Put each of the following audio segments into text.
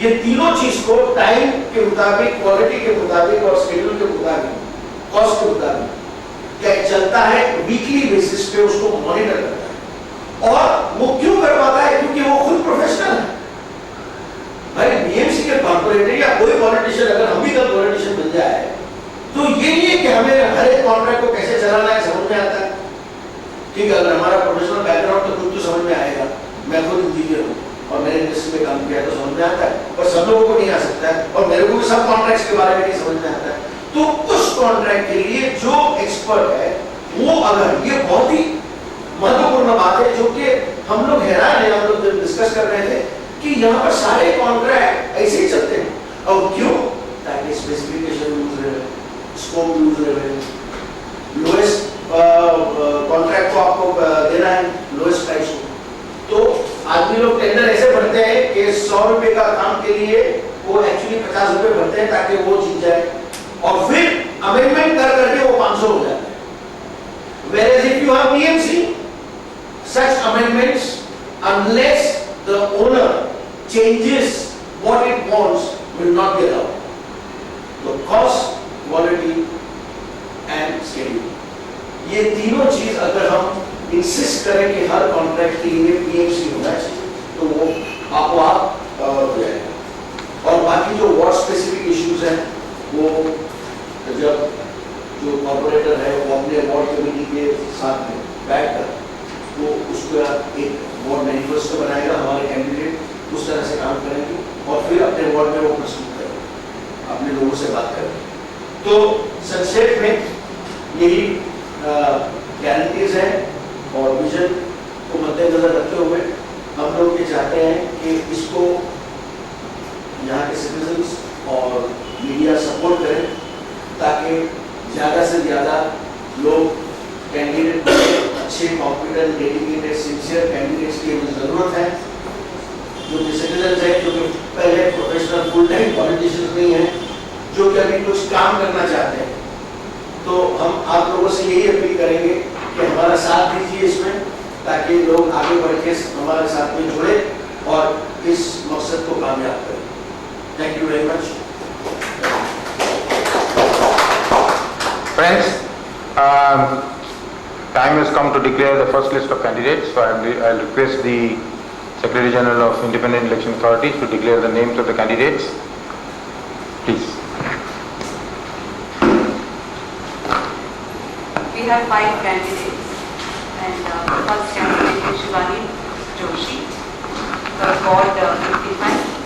ये तीनों चीज को टाइम के मुताबिक, क्वालिटी के मुताबिक और शेड्यूल के मुताबिक, कॉस्ट के मुताबिक क्या चलता है, वीकली बेसिस पे उसको मॉनिटर करता है। और वो क्यों कर पाता है? क्योंकि वो खुद प्रोफेशनल है। भाई बीएमसी के कॉर्पोरेटर या कोई पॉलिटिशियन, अगर हम भी कल पॉलिटिशियन बन जाए तो ये नहीं है कि हमें हर एक कॉन्ट्रैक्ट को कैसे चलाना है समझ में आता है। ठीक है, अगर हमारा प्रोफेशनल बैकग्राउंड तो खुद तो समझ में आएगा। मैं खुद इंजीनियर हूँ और मैंने इंडस्ट्री में काम किया तो समझ में आता है, और सब लोगों को नहीं आ सकता है, और मेरे को भी सब कॉन्ट्रैक्ट्स के बारे में नहीं समझ में आता है। तो उस कॉन्ट्रैक्ट के लिए जो एक्सपर्ट है वो, अगर ये बहुत ही महत्वपूर्ण बात है जो कि हम लोग हैरान है, हम लोग डिस्कस कर रहे थे कि यहाँ पर सारे कॉन्ट्रैक्ट ऐसे ही चलते हैं। और क्यों? ताकि स्पेसिफिकेशन यूज रहे, स्कोप यूज रहे, लोएस्ट कॉन्ट्रैक्ट को आपको देना है लोएस्ट प्राइस को। तो आदमी लोग टेंडर ऐसे भरते हैं कि 100 रुपए का काम के लिए वो एक्चुअली 50 रुपए भरते हैं ताकि वो जीत जाए, और फिर अमेंडमेंट कर करके वो 500 हो जाता है। Whereas if you have BMC, such amendments, unless the owner changes what it wants, will not be allowed. So cost, quality and schedule, ये तीनों चीज अगर हम इंसिस्ट करें कि हर कॉन्ट्रैक्ट के लिए बीएमसी होना चाहिए तो वो आपको आप हो जाएगा। और बाकी जो वार्ड स्पेसिफिक इश्यूज हैं वो जब जो कॉर्पोरेटर है वो अपने वार्ड कमेटी के साथ में बैठकर वो उसका एक वार्ड मैनिफेस्टो बनाएगा, हमारे कैंडिडेट उस तरह से काम करेंगे और फिर अपने वार्ड में वो प्रस्तुत करेंगे, अपने लोगों से बात करेंगे। तो संक्षेप में यही गारंटीज है और विजन को मद्देनजर रखते हुए हम लोग ये चाहते हैं कि इसको यहाँ के सिटीजन्स और मीडिया सपोर्ट करें ताकि ज़्यादा से ज़्यादा लोग कैंडिडेट अच्छे, कॉम्पिटेंट, डेडिकेटेड, सिंसियर कैंडिडेट्स की ज़रूरत है, जो कि सिटीजन्स है, जो कि पहले प्रोफेशनल फुल टाइम पॉलिटिशियंस नहीं हैं, जो कि अभी कुछ काम करना चाहते हैं। तो हम आप लोगों से यही अपील करेंगे कि हमारा साथ दीजिए इसमें, ताकि लोग आगे बढ़ के हमारे साथ में जुड़े और इस मकसद को कामयाब करें। Thank you very much. Friends, time has come to declare the first list of candidates. So I'll request the Secretary General of Independent Election Authorities to declare the names of the candidates. Please. We have 5 candidates, and the first candidate is Shivani Joshi, Ward 55.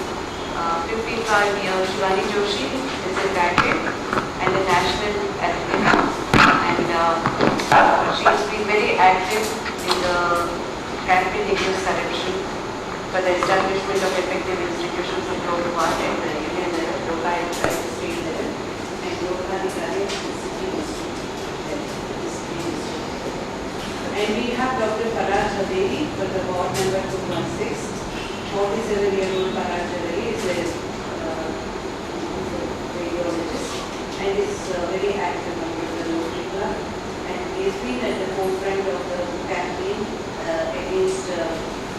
55-year Shivani Joshi is a graduate and a national athlete, and she has been very active in the campaign against corruption for the establishment of effective institutions of law at the union level, local and state level, and local and and we have Dr. Faraj Javeri for the ward number 216. 47-year-old Faraj Javeri is a radiologist and is very active under the Rotary Club, and he has been at the forefront of the campaign against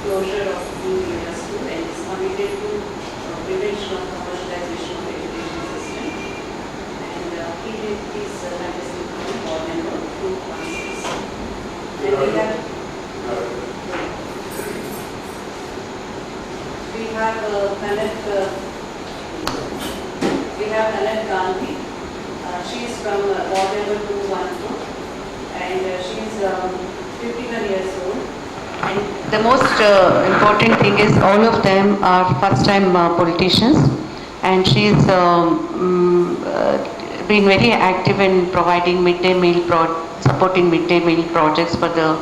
closure of New Era School and is committed to prevention of commercialization of education system. And he did his contesting from ward number 216. And we have Kanat Gandhi. She is from ward number 214, and she is 51 years old. And the most important thing is all of them are first-time politicians, and she is been very active in providing midday meal supporting midday meal projects for the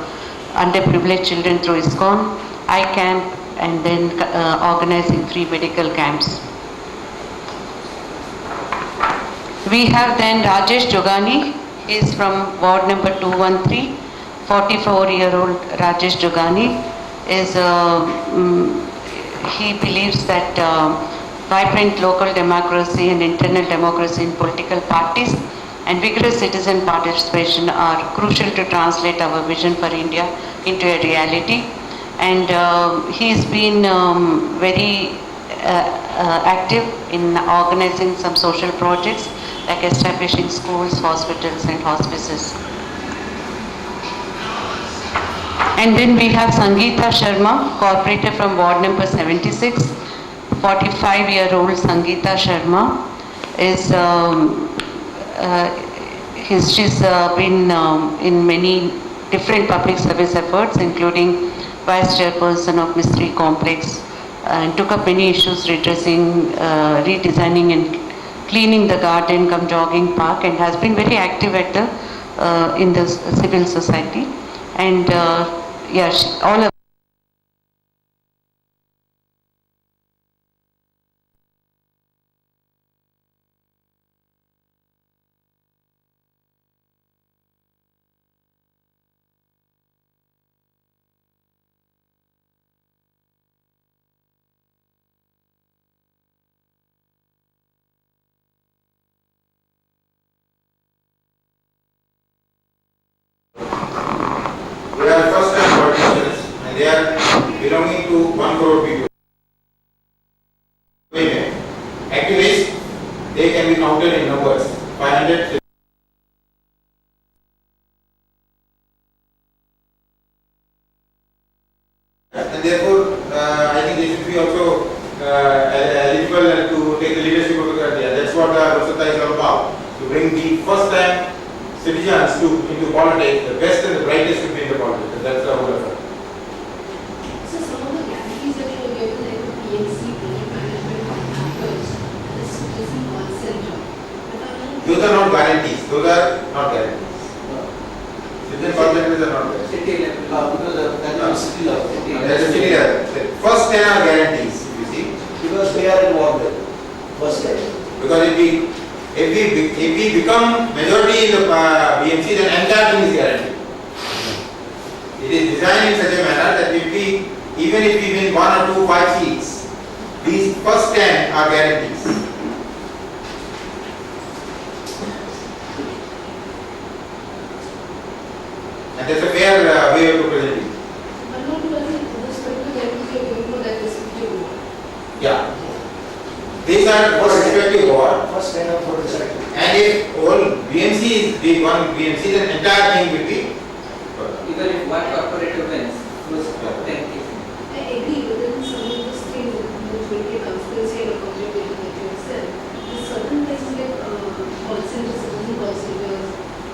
underprivileged children through ISKCON, iCamp, and then organizing 3 medical camps. We have then Rajesh Jogani. He is from ward number 213. 44-year-old Rajesh Jogani is he believes that vibrant local democracy and internal democracy in political parties and vigorous citizen participation are crucial to translate our vision for India into a reality. And he's been very active in organizing some social projects like establishing schools, hospitals and hospices. And then we have Sangeeta Sharma, corporator from ward number 76. 45-year-old Sangeeta Sharma is she's been in many different public service efforts, including vice chairperson of Mystery Complex, and took up many issues redressing, redesigning and cleaning the garden cum jogging park, and has been very active at the in the civil society. And yeah, all of They are first time politicians and they are belonging to 1 crore people. Activists, they can be counted in numbers, 500. And therefore, I think they should be also eligible to take the leadership of the country. And that's what Vasudha is all about, to bring the first time citizens into politics, the best and the brightest should be in the politics. And that's the whole effort. So some of the guarantees that you are given, like the PNC, project management, contractors, the citizen call center. Those are not guarantees. Those are not guarantees. Citizen call centers are not guarantees. City level, because that is city level. That's a city level. First 10 are guarantees, you see. Because they are involved in first level. Because if we become majority in the BMC, then entire thing is guaranteed. It is designed in such a manner that even if we win 1 or 2, 5 seats, these first 10 are guarantees. And that's a fair way of representing. But not because this particular guarantees you are given for that respective ward. Yeah. These are for respective ward. First line of for the second. And if all BMC is the one BMC, then entire thing will be. Even if one corporator wins, those 10 cases. I agree, but then some of those things which will be transparency and accountability that you have said, there's certain things like call centers, citizen call centers,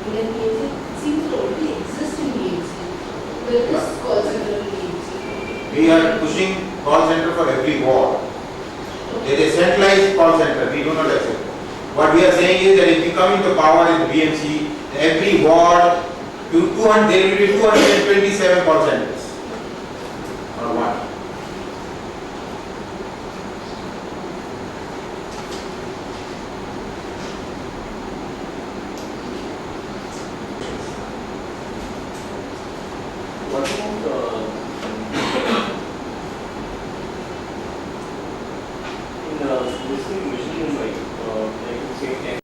and then PNC seems to already exist in PNC. There is call center in PNC. We are pushing call center for every ward. There is centralized call center, we do not accept. What we are saying is that if we come into power in the BMC, every ward, there will be 227 call centers. Or one. What about in Muslim Mission Mumbai, like you say, can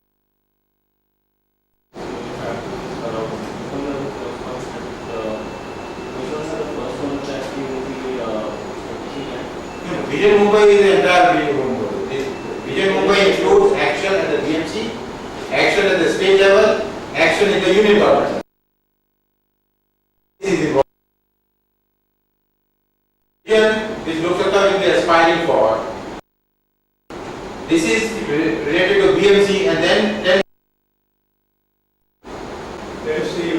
Vision Mumbai is the entire Vision Mumbai. Vision Mumbai includes action at the BMC, action at the state level, action in the union government. This is the vision which Lok Sabha will be aspiring for. This is related to BMC and then let us see it.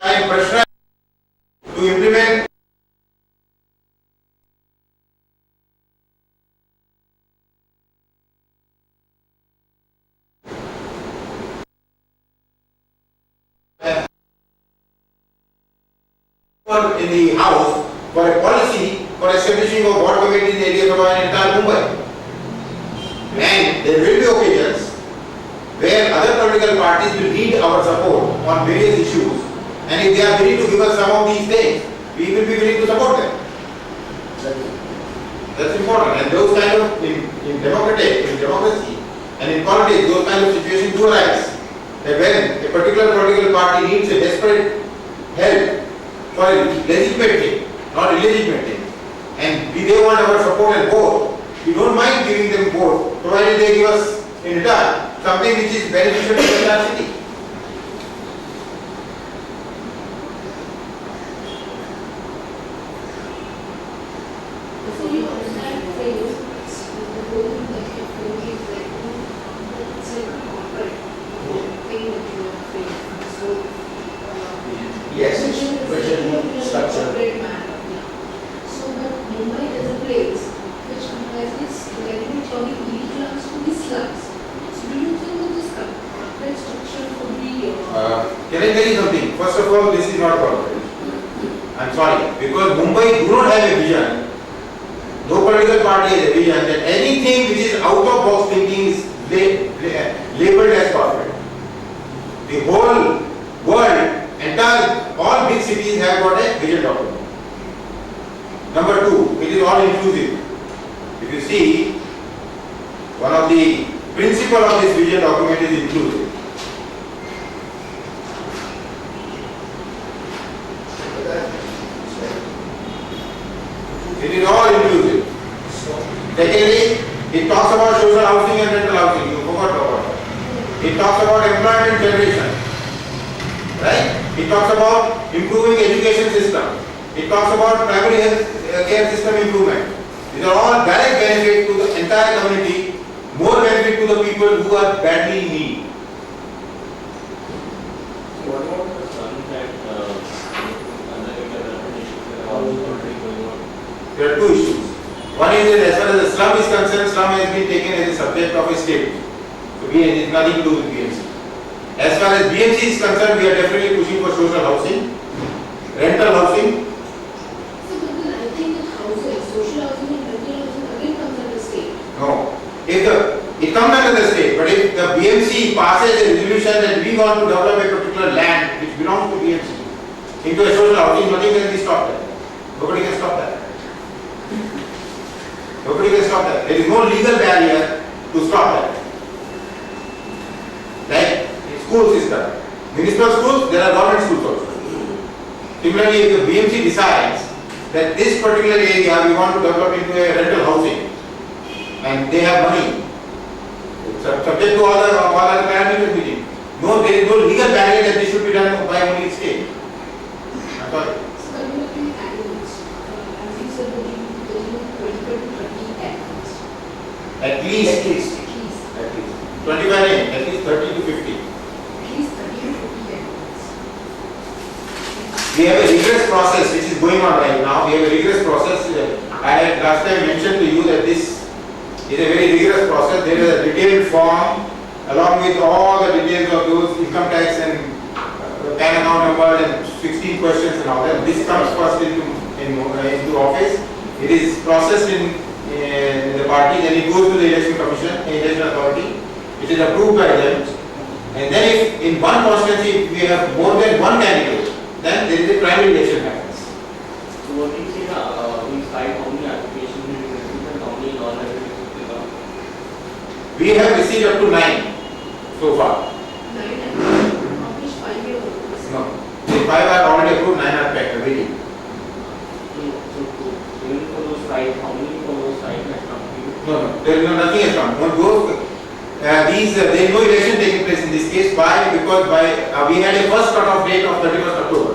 I am pressurized to implement in the House for a policy for establishing a ward committee in the areas of our entire Mumbai. And there will be occasions where other political parties will need our support on various issues, and if they are willing to give us some of these things, we will be willing to support them. That's important, and those kind of, in democracy and in politics, those kind of situations do arise. That when a particular political party needs a desperate help for a legitimate thing, not illegitimate thing, and they want our support and vote, we don't mind giving them vote, provided they give us in return something which is beneficial to the entire city. So you understand phase, the whole that you feel is like, it's like a corporate thing that you are saying. So, Yes, vision is vision, a structure. corporate manner, yeah. So, but Mumbai is a place which has this very turning middle class to the slums. So, do you think that this corporate structure could be, Can I tell you something? First of all, this is not corporate. I'm sorry, because Mumbai do not have a vision. No political party has a vision that anything which is out of box thinking is labeled as corporate. The whole world, all big cities have got a vision document. Number two, it is all inclusive. If you see, one of the principles of this vision document is inclusive. It is all inclusive. Secondly, it talks about social housing and rental housing. You forgot about that. It talks about employment generation. Right? It talks about improving education system. It talks about primary health care system improvement. These are all direct benefit to the entire community, more benefit to the people who are badly in need. What about the slums that under the definition that are also already going on? There are two issues. One is that as far as the slum is concerned, slum has been taken as a subject of a state. So it has nothing to do with BMC. As far as BMC is concerned, we are definitely pushing for social housing, rental housing. so but then I think that housing, social housing and rental housing again comes under state. No. It comes under the state, but if the BMC passes a resolution that we want to develop a particular land which belongs to BMC into a social housing, nothing can be stopped there. Nobody can stop that. Nobody can stop that. There is no legal barrier to stop that. Like school system. Municipal schools, there are government schools also. Similarly, if the BMC decides that this particular area we want to develop into a rental housing and they have money, subject to all other parameters meeting. No, there is no legal barrier that this should be done by only state. I'm sorry. So community animals, as you said, that you 25 to 30 animals. At least. At least. 25 names, at least 30 to 50. At least 30 to 50 animals. We have a rigorous process which is going on right now. We have a rigorous process. I had last time mentioned to you that this is a very rigorous process. There is a detailed form along with all the details of those income tax and PAN account number and 16 questions and all that. This comes first into office. It is processed in the party, then it goes to the election commission, election authority. It is approved by them. And then if in one constituency we have more than one candidate, then there is a primary election happens. So what do you say, we filed how many applications we received and how many non-applications? We have received up to 9 so far. 9 animals, of which 5 year olds. No. The 5 are already approved, 9 are waiting. So even for those 5, how many for those 5 has come to you? No, there is nothing has come. On those, there is no election taking place in this case. Why? Because we had a first cut-off date of 31st October.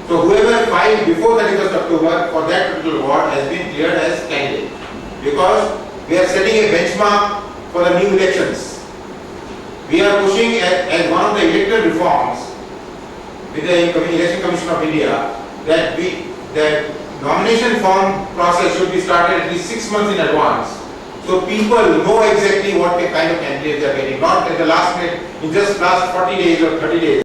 So whoever filed before 31st October for that particular ward has been cleared as candidate. Because we are setting a benchmark for the new elections. We are pushing as one of the electoral reforms with the Election Commission of India that nomination form process should be started at least 6 months in advance. So people know exactly what kind of candidates they are getting, not at the last minute, in just last 40 days or 30 days.